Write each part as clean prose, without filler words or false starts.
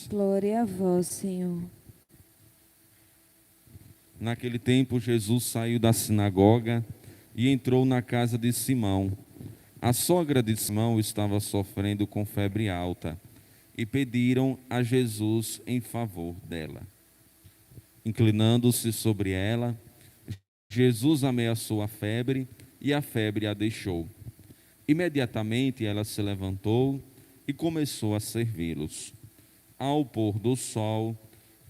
Glória a vós, Senhor. Naquele tempo, Jesus saiu da sinagoga e entrou na casa de Simão. A sogra de Simão estava sofrendo com febre alta e pediram a Jesus em favor dela. Inclinando-se sobre ela, Jesus ameaçou a febre e a febre a deixou. Imediatamente ela se levantou e começou a servi-los. Ao pôr do sol,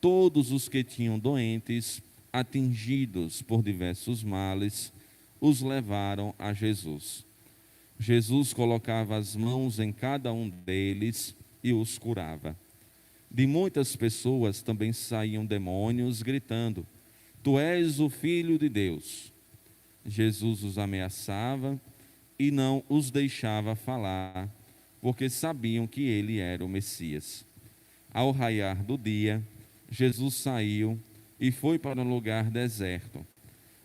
todos os que tinham doentes, atingidos por diversos males, os levaram a Jesus. Jesus colocava as mãos em cada um deles e os curava. De muitas pessoas também saíam demônios, gritando: Tu és o Filho de Deus. Jesus os ameaçava e não os deixava falar, porque sabiam que ele era o Messias. Ao raiar do dia, Jesus saiu e foi para um lugar deserto.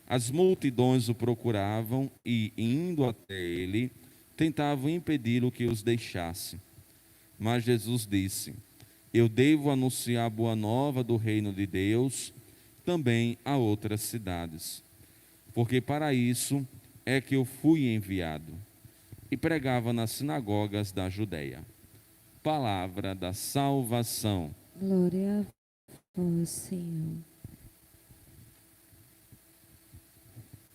As multidões o procuravam e, indo até ele, tentavam impedir-o que os deixasse. Mas Jesus disse: Eu devo anunciar a boa nova do reino de Deus também a outras cidades, porque para isso é que eu fui enviado. E pregava nas sinagogas da Judeia. Palavra da salvação. Glória a vós, Senhor.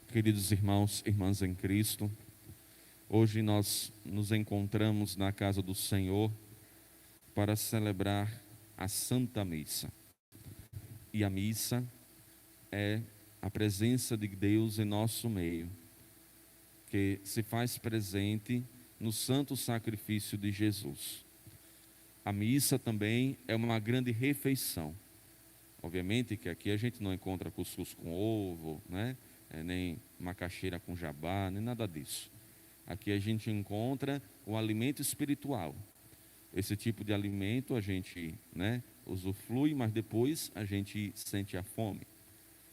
Queridos irmãos e irmãs em Cristo, hoje nós nos encontramos na casa do Senhor para celebrar a Santa Missa. E a missa é a presença de Deus em nosso meio, que se faz presente no santo sacrifício de Jesus. A missa também é uma grande refeição. Obviamente que aqui a gente não encontra cuscuz com ovo, né? Nem macaxeira com jabá, nem nada disso. Aqui a gente encontra o alimento espiritual. Esse tipo de alimento a gente, né, usufrui, mas depois a gente sente a fome.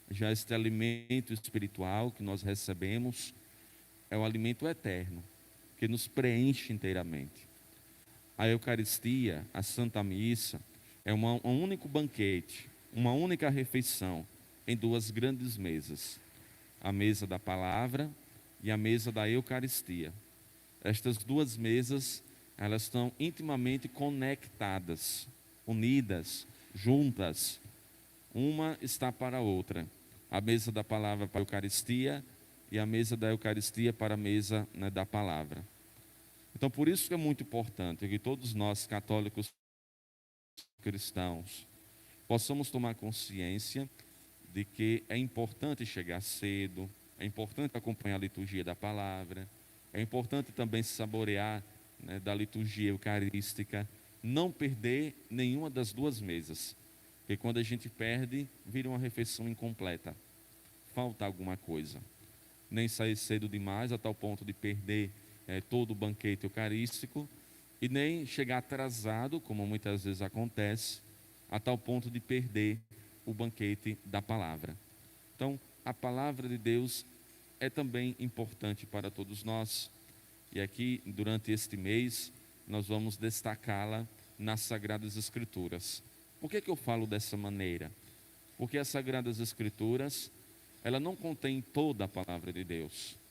Já este alimento espiritual que nós recebemos é o alimento eterno, que nos preenche inteiramente. A Eucaristia, a Santa Missa, é um único banquete, uma única refeição em duas grandes mesas. A mesa da palavra e a mesa da Eucaristia. Estas duas mesas, elas estão intimamente conectadas, unidas, juntas. Uma está para a outra. A mesa da palavra para a Eucaristia e a mesa da Eucaristia para a mesa, né, da palavra. Então, por isso que é muito importante que todos nós, católicos cristãos, possamos tomar consciência de que é importante chegar cedo, é importante acompanhar a liturgia da palavra, é importante também saborear, né, da liturgia eucarística, não perder nenhuma das duas mesas, porque quando a gente perde, vira uma refeição incompleta, falta alguma coisa. Nem sair cedo demais a tal ponto de perder todo o banquete eucarístico, e nem chegar atrasado, como muitas vezes acontece, a tal ponto de perder o banquete da palavra. Então, a palavra de Deus é também importante para todos nós. E aqui, durante este mês, nós vamos destacá-la nas Sagradas Escrituras. Por que eu falo dessa maneira? Porque as Sagradas Escrituras, ela não contém toda a palavra de Deus.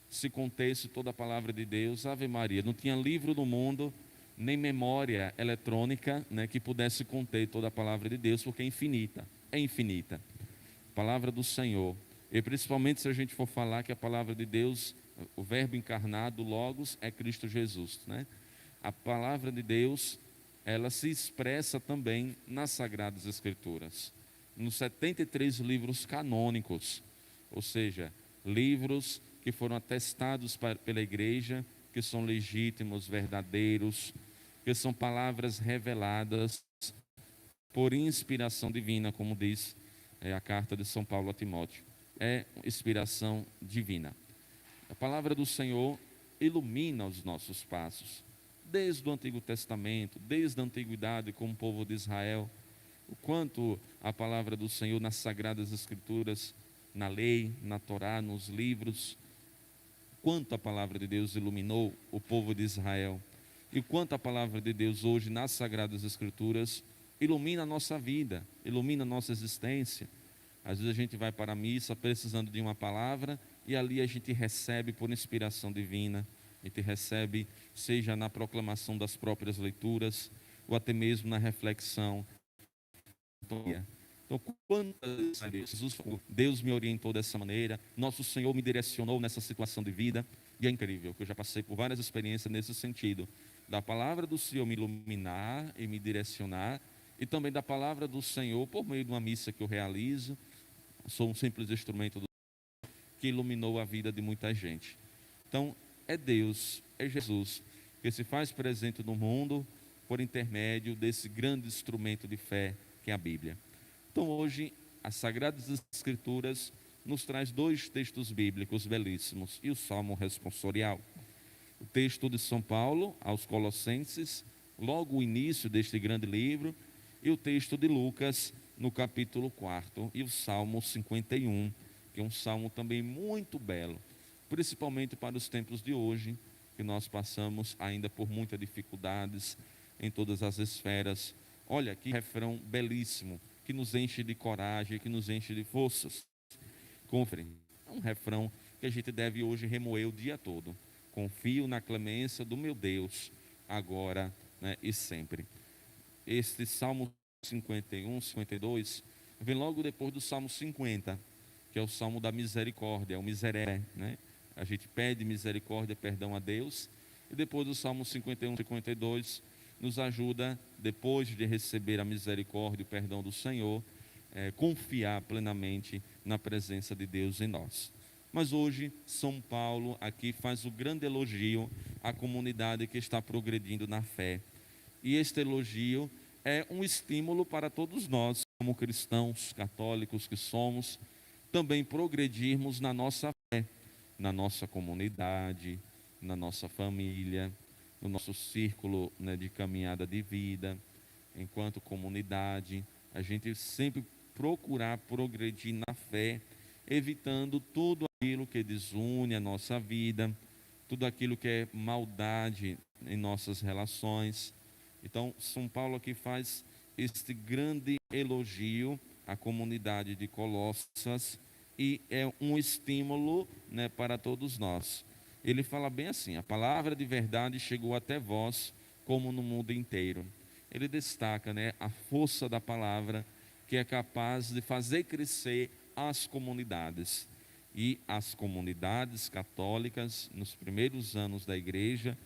Se contesse toda a palavra de Deus, Ave Maria, não tinha livro no mundo, nem memória eletrônica, né, que pudesse conter toda a palavra de Deus, porque é infinita. É infinita. Palavra do Senhor. E principalmente se a gente for falar que a palavra de Deus, o verbo encarnado, Logos, é Cristo Jesus, né? A palavra de Deus, ela se expressa também nas Sagradas Escrituras, nos 73 livros canônicos, ou seja, livros que foram atestados pela igreja, que são legítimos, verdadeiros, que são palavras reveladas por inspiração divina, como diz a carta de São Paulo a Timóteo. É inspiração divina. A palavra do Senhor ilumina os nossos passos, desde o Antigo Testamento, desde a antiguidade como povo de Israel, o quanto a palavra do Senhor nas Sagradas Escrituras, na lei, na Torá, nos livros, quanto a palavra de Deus iluminou o povo de Israel, e quanto a palavra de Deus hoje nas Sagradas Escrituras ilumina a nossa vida, ilumina a nossa existência. Às vezes a gente vai para a missa precisando de uma palavra e ali a gente recebe por inspiração divina, a gente recebe, seja na proclamação das próprias leituras ou até mesmo na reflexão. Então, quantas vezes Jesus falou, Deus me orientou dessa maneira, nosso Senhor me direcionou nessa situação de vida, e é incrível que eu já passei por várias experiências nesse sentido, da palavra do Senhor me iluminar e me direcionar, e também da palavra do Senhor por meio de uma missa que eu realizo. Sou um simples instrumento que iluminou a vida de muita gente. Então, é Deus, é Jesus, que se faz presente no mundo por intermédio desse grande instrumento de fé que é a Bíblia. Então, hoje, as Sagradas Escrituras nos traz 2 textos bíblicos belíssimos e o Salmo responsorial. O texto de São Paulo aos Colossenses, logo o início deste grande livro, e o texto de Lucas no capítulo 4 e o Salmo 51, que é um salmo também muito belo, principalmente para os tempos de hoje, que nós passamos ainda por muitas dificuldades em todas as esferas. Olha que refrão belíssimo, que nos enche de coragem, que nos enche de forças. Confere, é um refrão que a gente deve hoje remoer o dia todo. Confio na clemência do meu Deus, agora, né, e sempre. Este Salmo 51, 52, vem logo depois do Salmo 50, que é o Salmo da misericórdia, o miseré, né? A gente pede misericórdia, perdão a Deus, e depois do Salmo 51, 52, nos ajuda, depois de receber a misericórdia e o perdão do Senhor, confiar plenamente na presença de Deus em nós. Mas hoje, São Paulo aqui faz o grande elogio à comunidade que está progredindo na fé. E este elogio é um estímulo para todos nós, como cristãos católicos que somos, também progredirmos na nossa fé, na nossa comunidade, na nossa família, no nosso círculo, né, de caminhada de vida, enquanto comunidade, a gente sempre procurar progredir na fé, evitando tudo aquilo que desune a nossa vida, tudo aquilo que é maldade em nossas relações. Então, São Paulo aqui faz este grande elogio à comunidade de Colossas e é um estímulo, né, para todos nós. Ele fala bem assim: a palavra de verdade chegou até vós como no mundo inteiro. Ele destaca, né, a força da palavra que é capaz de fazer crescer as comunidades. E as comunidades católicas, nos primeiros anos da igreja,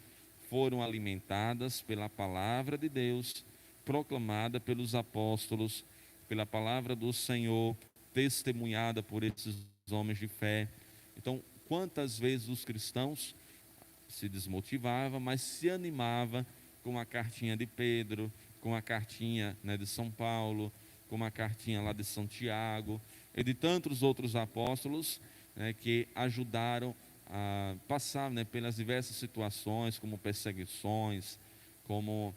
foram alimentadas pela palavra de Deus, proclamada pelos apóstolos, pela palavra do Senhor, testemunhada por esses homens de fé. Então, quantas vezes os cristãos se desmotivavam, mas se animavam com a cartinha de Pedro, com a cartinha, né, de São Paulo, com a cartinha lá de Santiago, e de tantos outros apóstolos, né, que ajudaram a passar, né, pelas diversas situações, como perseguições, como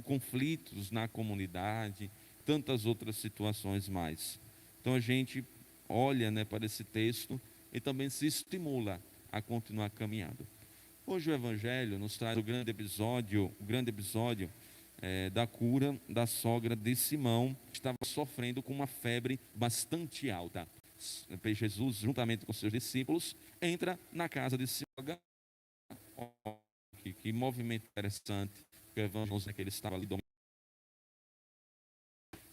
conflitos na comunidade, tantas outras situações mais. Então a gente olha, né, para esse texto e também se estimula a continuar caminhando. Hoje o Evangelho nos traz o grande episódio da cura da sogra de Simão, que estava sofrendo com uma febre bastante alta. Jesus, juntamente com seus discípulos, entra na casa de Simão. Que movimento interessante, que o Evangelho é que ele estava ali dominando.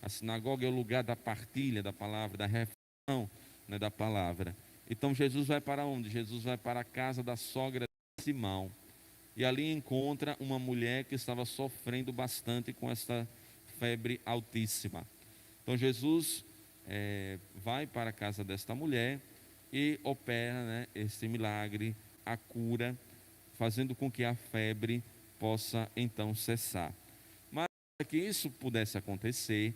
A sinagoga é o lugar da partilha da palavra, da reflexão, né, da palavra. Então Jesus vai para onde? Jesus vai para a casa da sogra de Simão. E ali encontra uma mulher que estava sofrendo bastante com essa febre altíssima. Então Jesus vai para a casa desta mulher e opera, né, esse milagre, a cura, fazendo com que a febre possa então cessar. Mas para que isso pudesse acontecer,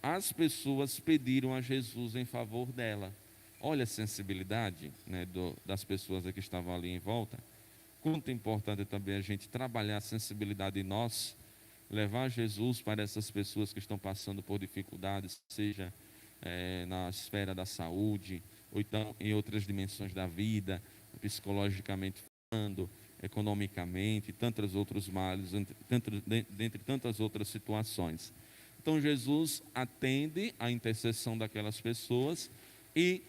as pessoas pediram a Jesus em favor dela. Olha a sensibilidade, né, das pessoas que estavam ali em volta. Quanto é importante também a gente trabalhar a sensibilidade em nós, levar Jesus para essas pessoas que estão passando por dificuldades, seja na esfera da saúde, ou então em outras dimensões da vida, psicologicamente falando, economicamente, tantos outros males, dentre tantas outras situações. Então Jesus atende à intercessão daquelas pessoas e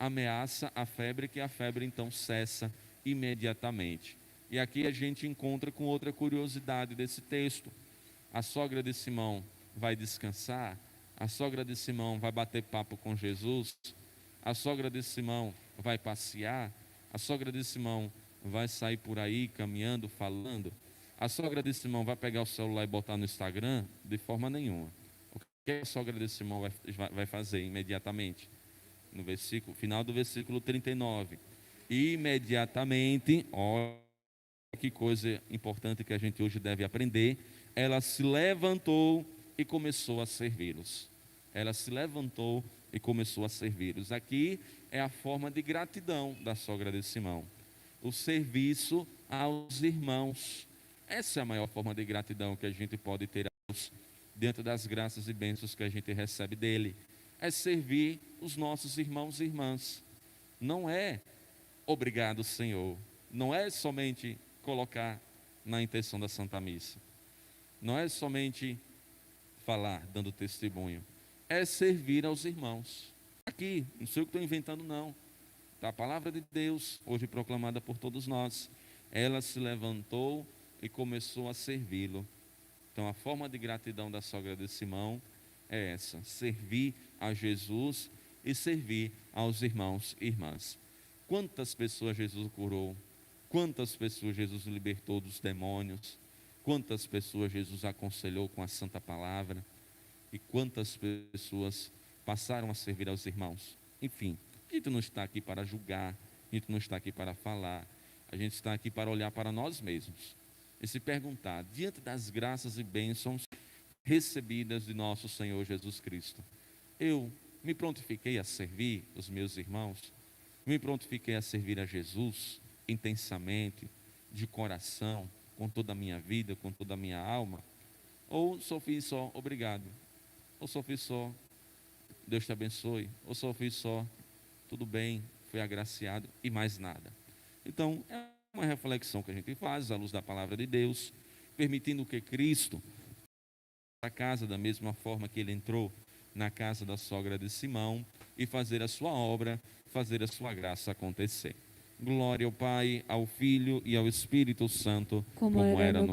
ameaça a febre, que a febre então cessa imediatamente. E aqui a gente encontra com outra curiosidade desse texto. A sogra de Simão vai descansar, a sogra de Simão vai bater papo com Jesus, a sogra de Simão vai passear, a sogra de Simão vai sair por aí caminhando, falando. A sogra de Simão vai pegar o celular e botar no Instagram? De forma nenhuma. O que a sogra de Simão vai fazer imediatamente? No final do versículo 39. Imediatamente, olha que coisa importante que a gente hoje deve aprender. Ela se levantou e começou a servi-los. Ela se levantou e começou a servi-los. Aqui é a forma de gratidão da sogra de Simão. O serviço aos irmãos. Essa é a maior forma de gratidão que a gente pode ter a Deus, dentro das graças e bênçãos que a gente recebe dele. É servir os nossos irmãos e irmãs. Não é obrigado, Senhor. Não é somente colocar na intenção da Santa Missa. Não é somente falar, dando testemunho. É servir aos irmãos. Aqui, não sei o que estou inventando, não. A palavra de Deus, hoje proclamada por todos nós. Ela se levantou e começou a servi-lo. Então, a forma de gratidão da sogra de Simão é essa: servir a Jesus e servir aos irmãos e irmãs. Quantas pessoas Jesus curou? Quantas pessoas Jesus libertou dos demônios? Quantas pessoas Jesus aconselhou com a santa palavra? E quantas pessoas passaram a servir aos irmãos? Enfim, a gente não está aqui para julgar, a gente não está aqui para falar, a gente está aqui para olhar para nós mesmos e se perguntar, diante das graças e bênçãos recebidas de nosso Senhor Jesus Cristo, eu me prontifiquei a servir os meus irmãos? Me prontifiquei a servir a Jesus intensamente, de coração, com toda a minha vida, com toda a minha alma? Ou só fiz só, obrigado? Ou só fiz só, Deus te abençoe? Ou só fiz só, tudo bem, fui agraciado e mais nada? Então, é uma reflexão que a gente faz à luz da palavra de Deus, permitindo que Cristo, a casa da mesma forma que ele entrou na casa da sogra de Simão, e fazer a sua obra, fazer a sua graça acontecer. Glória ao Pai, ao Filho e ao Espírito Santo, Como como era era no no